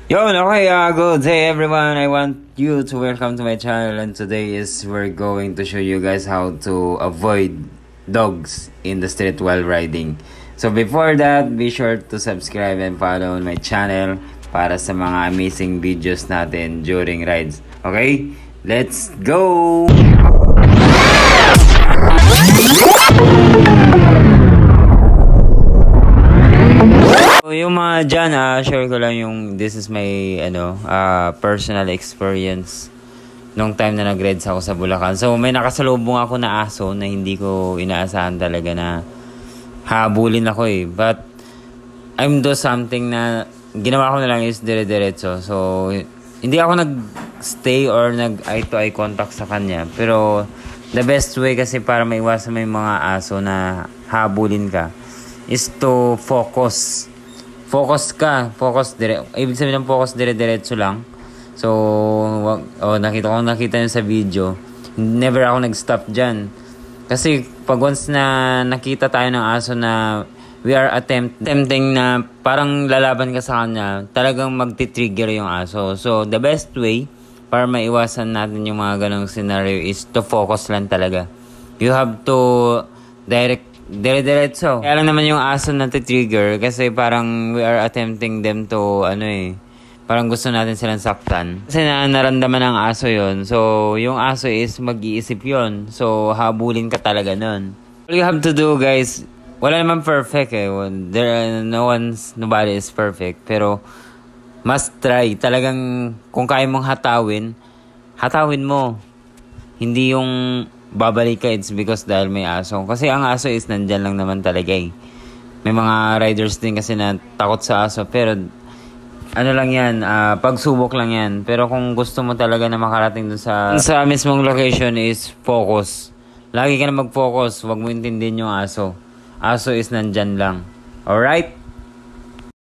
Yo, okay, good day everyone. I want you to welcome to my channel, and today is we're going to show you guys how to avoid dogs in the street while riding. So before that, be sure to subscribe and follow my channel para sa mga amazing videos natin during rides. Okay? Let's go! So, yung mga dyan, share ko lang yung this is my personal experience nung time na nag-rides ako sa Bulacan. So may nakasalubong ako na aso na hindi ko inaasahan talaga na habulin ako eh. But I'm do something na ginawa ko na lang is dire-diretso. So hindi ako nag-stay or nag-eye to eye contact sa kanya. Pero the best way kasi para maiwasan mo yung mga aso na habulin ka is to focus. Focus ka. Ibig sabihin ng focus dire-diretso lang. So, nakita nyo sa video. Never ako nag-stop dyan. Kasi pag once na nakita tayo ng aso na we are attempting na parang lalaban ka sa kanya, talagang magti-trigger yung aso. So, the best way para maiwasan natin yung mga ganong scenario is to focus lang talaga. You have to dire-diretso. Kaya lang naman yung aso na trigger kasi parang we are attempting them to parang gusto natin silang saktan. Kasi naramdaman ng aso yon. So yung aso is mag-iisip yon. So habulin ka talaga nun. All you have to do, guys, wala naman perfect eh. Nobody is perfect. Pero must try. Talagang kung kaya mong hatawin mo. Hindi yung babalik ka, it's because dahil may aso. Kasi ang aso is nandyan lang naman talaga eh. May mga riders din kasi na takot sa aso. Pero ano lang yan, pagsubok lang yan. Pero kung gusto mo talaga na makarating dun sa mismong location is focus. Lagi ka na mag-focus. Huwag mo intindihin yung aso. Aso is nandyan lang. Alright?